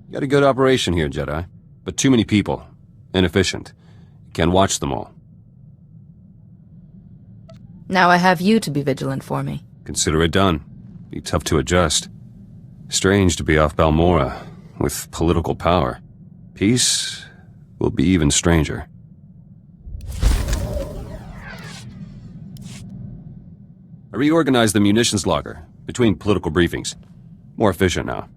You got a good operation here, Jedi. But too many people. Inefficient. Can't watch them all. Now I have you to be vigilant for me. Consider it done. Be tough to adjust. Strange to be off Balmorra, with political power. Peace will be even stranger. I reorganized the munitions locker between political briefings. More efficient now.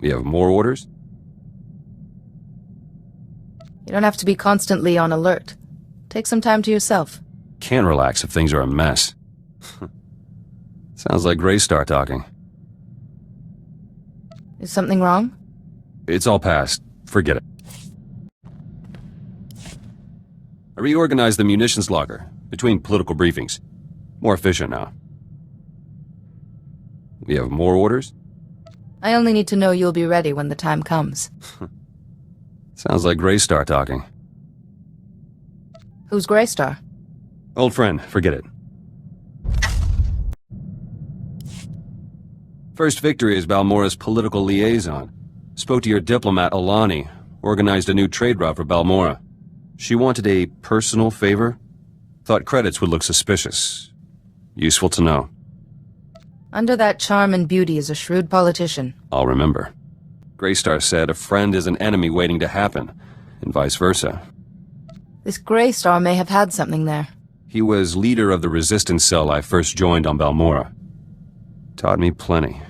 We have more orders? You don't have to be constantly on alert. Take some time to yourself. Can't relax if things are a mess. Sounds like Greystar talking. Is something wrong? It's all past. Forget it. I reorganized the munitions locker between political briefings. More efficient now. We have more orders? I only need to know you'll be ready when the time comes. Sounds like Greystar talking. Who's Greystar? Old friend, forget it. First Victory is Balmorra's political liaison. Spoke to your diplomat, Alani. Organized a new trade route for Balmorra. She wanted a personal favor. Thought credits would look suspicious. Useful to know. Under that charm and beauty is a shrewd politician. I'll remember. Greystar said a friend is an enemy waiting to happen, and vice versa. This Greystar may have had something there. He was leader of the resistance cell I first joined on Balmorra. Taught me plenty.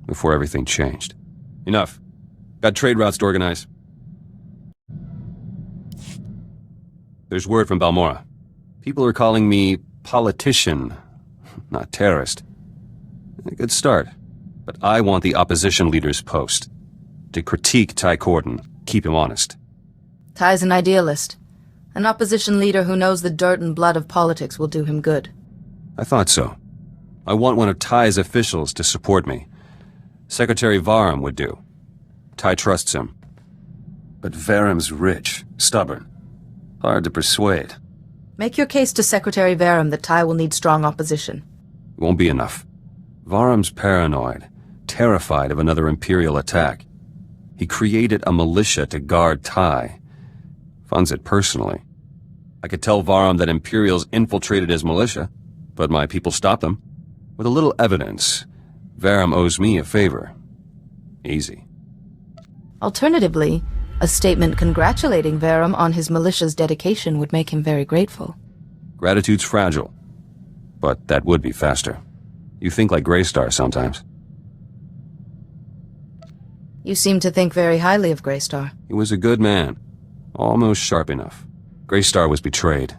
Before everything changed. Enough. Got trade routes to organize. There's word from Balmorra. People are calling me politician, not terrorist. A good start. But I want the opposition leader's post. To critique Ty Corden, keep him honest. Ty's an idealist. An opposition leader who knows the dirt and blood of politics will do him good. I thought so. I want one of Ty's officials to support me. Secretary Varham would do. Ty trusts him. But Varham's rich, stubborn. Hard to persuade. Make your case to Secretary Varham that Ty will need strong opposition. Won't be enough. Varham's paranoid, terrified of another Imperial attack. He created a militia to guard Ty. Funds it personally. I could tell Varham that Imperials infiltrated his militia, but my people stopped them. With a little evidence, Varham owes me a favor. Easy. Alternatively, a statement congratulating Varham on his militia's dedication would make him very grateful. Gratitude's fragile, but that would be faster. You think like Greystar sometimes. You seem to think very highly of Greystar. He was a good man. Almost sharp enough. Greystar was betrayed.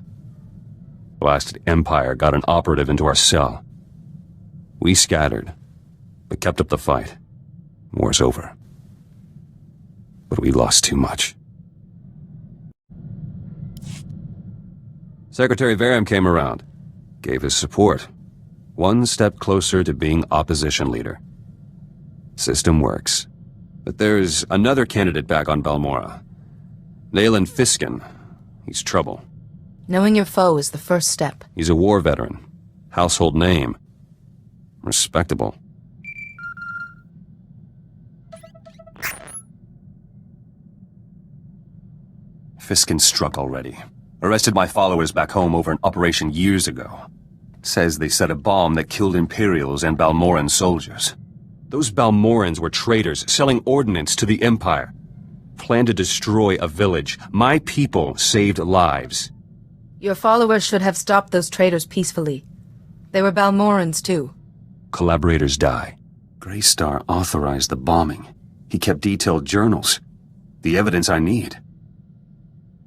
Blasted Empire got an operative into our cell. We scattered, but kept up the fight. War's over. But we lost too much. Secretary Varham came around. Gave his support. One step closer to being opposition leader. System works. But there's another candidate back on Balmorra. Nayland Fiskin. He's trouble. Knowing your foe is the first step. He's a war veteran. Household name. Respectable. Fiskin struck already. Arrested my followers back home over an operation years ago. Says they set a bomb that killed Imperials and Balmorran soldiers. Those Balmorrans were traitors, selling ordnance to the Empire. Planned to destroy a village. My people saved lives. Your followers should have stopped those traitors peacefully. They were Balmorrans, too. Collaborators die. Greystar authorized the bombing. He kept detailed journals. The evidence I need.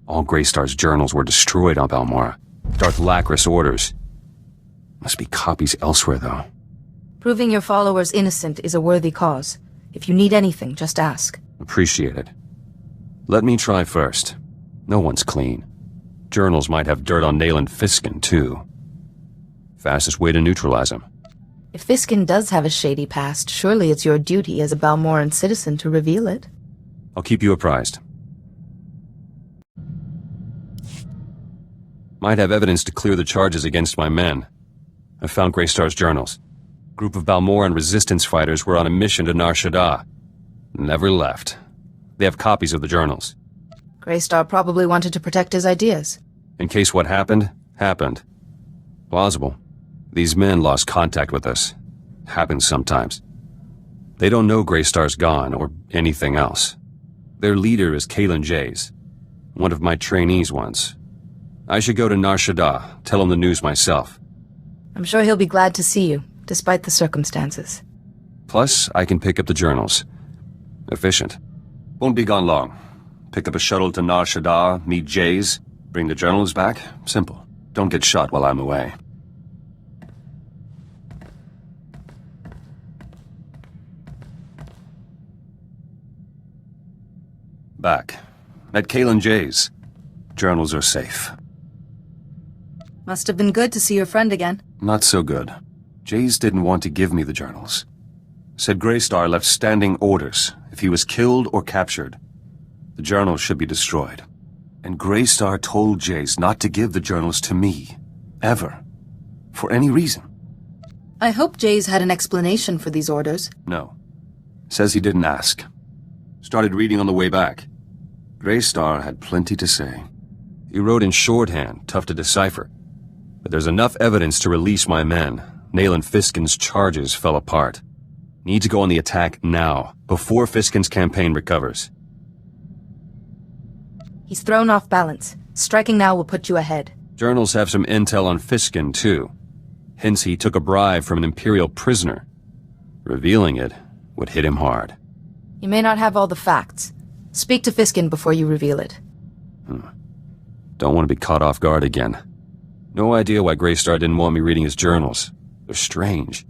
All Greystar's journals were destroyed on Balmorra. Darth Lacris orders. Must be copies elsewhere, though. Proving your followers innocent is a worthy cause. If you need anything, just ask. Appreciate it. Let me try first. No one's clean. Journals might have dirt on Nayland Fiskin, too. Fastest way to neutralize him. If Fiskin does have a shady past, surely it's your duty as a Balmorran citizen to reveal it. I'll keep you apprised. Might have evidence to clear the charges against my men. I found Greystar's journals. Group of Balmoran resistance fighters were on a mission to Nar Shaddaa. Never left. They have copies of the journals. Greystar probably wanted to protect his ideas. In case what happened, happened. Plausible. These men lost contact with us. Happens sometimes. They don't know Greystar's gone, or anything else. Their leader is Kalen Jays, one of my trainees once. I should go to Nar Shaddaa, tell him the news myself. I'm sure he'll be glad to see you, despite the circumstances. Plus, I can pick up the journals. Efficient. Won't be gone long. Pick up a shuttle to Nar Shaddaa, meet Jays, bring the journals back. Simple. Don't get shot while I'm away. Back. Met Kalen Jays. Journals are safe. Must have been good to see your friend again. Not so good. Jays didn't want to give me the journals. Said Greystar left standing orders. If he was killed or captured, the journals should be destroyed. And Greystar told Jays not to give the journals to me. Ever. For any reason. I hope Jays had an explanation for these orders. No. Says he didn't ask. Started reading on the way back. Greystar had plenty to say. He wrote in shorthand, tough to decipher. But there's enough evidence to release my men. Nayland Fiskin's charges fell apart. Need to go on the attack now, before Fiskin's campaign recovers. He's thrown off balance. Striking now will put you ahead. Journals have some intel on Fiskin, too. Hence he took a bribe from an Imperial prisoner. Revealing it would hit him hard. You may not have all the facts. Speak to Fiskin before you reveal it. Don't want to be caught off guard again. No idea why Greystar didn't want me reading his journals. They're strange.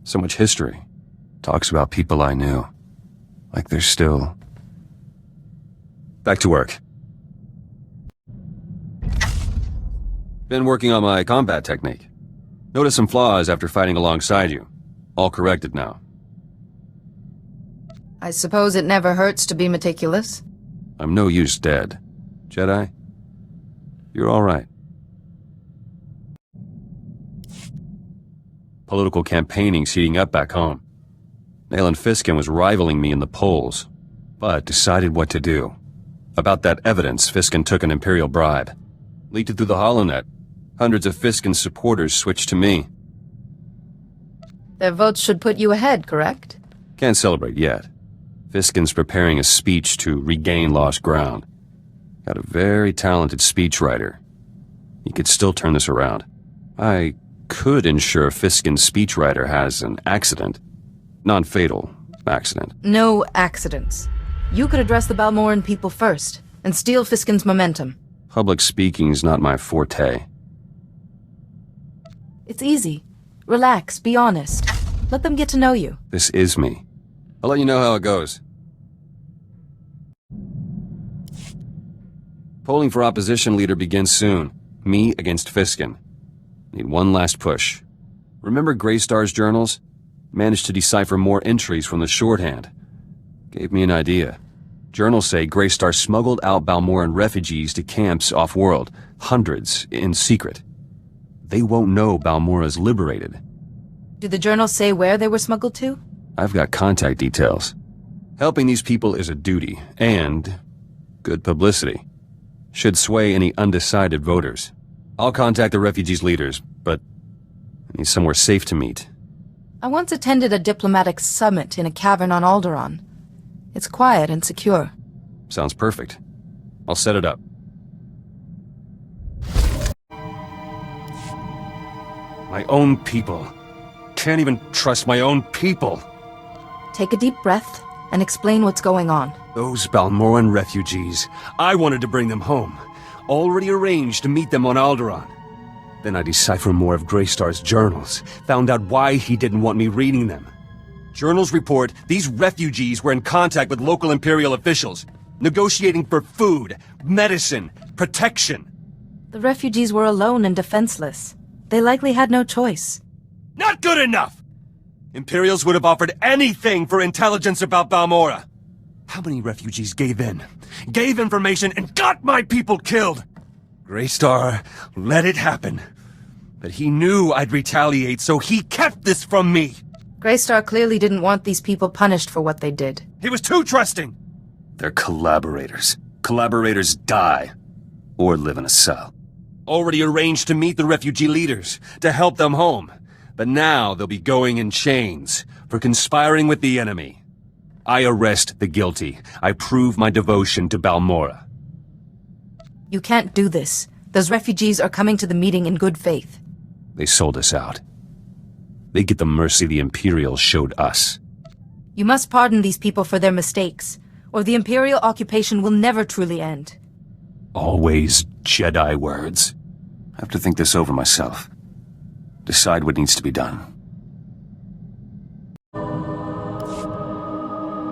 So much history. Talks about people I knew. Like they're still... Back to work. Been working on my combat technique. Noticed some flaws after fighting alongside you. All corrected now. I suppose it never hurts to be meticulous. I'm no use dead. Jedi, you're all right. Political campaigning's heating up back home. Nayland Fiskin was rivaling me in the polls, but decided what to do. About that evidence, Fiskin took an Imperial bribe. Leaked it through the HoloNet. Hundreds of Fiskin's supporters switched to me. Their votes should put you ahead, correct? Can't celebrate yet. Fiskin's preparing a speech to regain lost ground. Got a very talented speechwriter. He could still turn this around. I could ensure Fiskin's speechwriter has an accident. Non-fatal accident. No accidents. You could address the Balmoran people first, and steal Fiskin's momentum. Public speaking's not my forte. It's easy. Relax, be honest. Let them get to know you. This is me. I'll let you know how it goes. Polling for opposition leader begins soon. Me against Fiskin. Need one last push. Remember Greystar's journals? Managed to decipher more entries from the shorthand. Gave me an idea. Journals say Greystar smuggled out Balmoran refugees to camps off-world. Hundreds, in secret. They won't know Balmora's liberated. Do the journals say where they were smuggled to? I've got contact details. Helping these people is a duty, and good publicity. Should sway any undecided voters. I'll contact the refugees' leaders, but I need somewhere safe to meet. I once attended a diplomatic summit in a cavern on Alderaan. It's quiet and secure. Sounds perfect. I'll set it up. My own people. Can't even trust my own people. Take a deep breath and explain what's going on. Those Balmoran refugees. I wanted to bring them home. Already arranged to meet them on Alderaan. Then I deciphered more of Greystar's journals. Found out why he didn't want me reading them. Journals report these refugees were in contact with local Imperial officials, negotiating for food, medicine, protection. The refugees were alone and defenseless. They likely had no choice. Not good enough! Imperials would have offered anything for intelligence about Balmora. How many refugees gave in, gave information, and got my people killed? Greystar let it happen. But he knew I'd retaliate, so he kept this from me. Greystar clearly didn't want these people punished for what they did. He was too trusting! They're collaborators. Collaborators die. Or live in a cell. Already arranged to meet the refugee leaders, to help them home. But now they'll be going in chains, for conspiring with the enemy. I arrest the guilty. I prove my devotion to Balmorra. You can't do this. Those refugees are coming to the meeting in good faith. They sold us out. They get the mercy the Imperials showed us. You must pardon these people for their mistakes, or the Imperial occupation will never truly end. Always Jedi words. I have to think this over myself. Decide what needs to be done.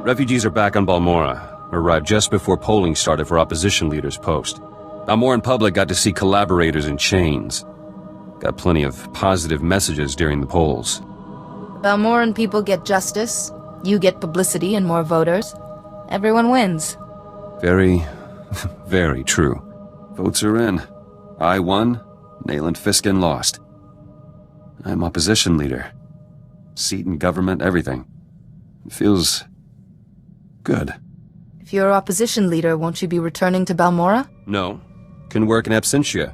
Refugees are back on Balmorra. Arrived just before polling started for opposition leader's post. Balmorran public got to see collaborators in chains. Got plenty of positive messages during the polls. Balmorran people get justice, you get publicity and more voters. Everyone wins. Very, very true. Votes are in. I won, Nayland Fiskin lost. I'm opposition leader. Seat in government, everything. It feels good. If you're opposition leader, won't you be returning to Balmorra? No. Can work in absentia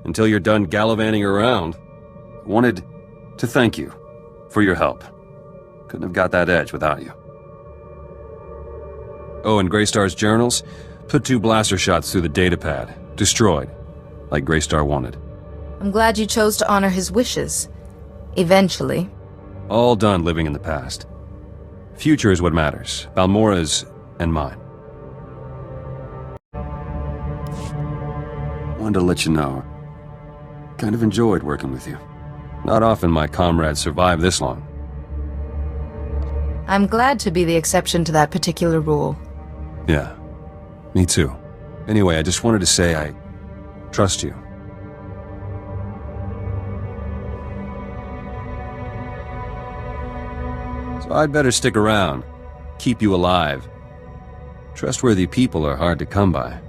until you're done gallivanting around. Wanted to thank you for your help. Couldn't have got that edge without you. Oh, and Greystar's journals? Put 2 blaster shots through the datapad. Destroyed. Like Greystar wanted. I'm glad you chose to honor his wishes. Eventually. All done living in the past. Future is what matters. Balmorra's and mine. Wanted to let you know. Kind of enjoyed working with you. Not often my comrades survive this long. I'm glad to be the exception to that particular rule. Yeah, me too. Anyway, I just wanted to say I trust you. So I'd better stick around. Keep you alive. Trustworthy people are hard to come by.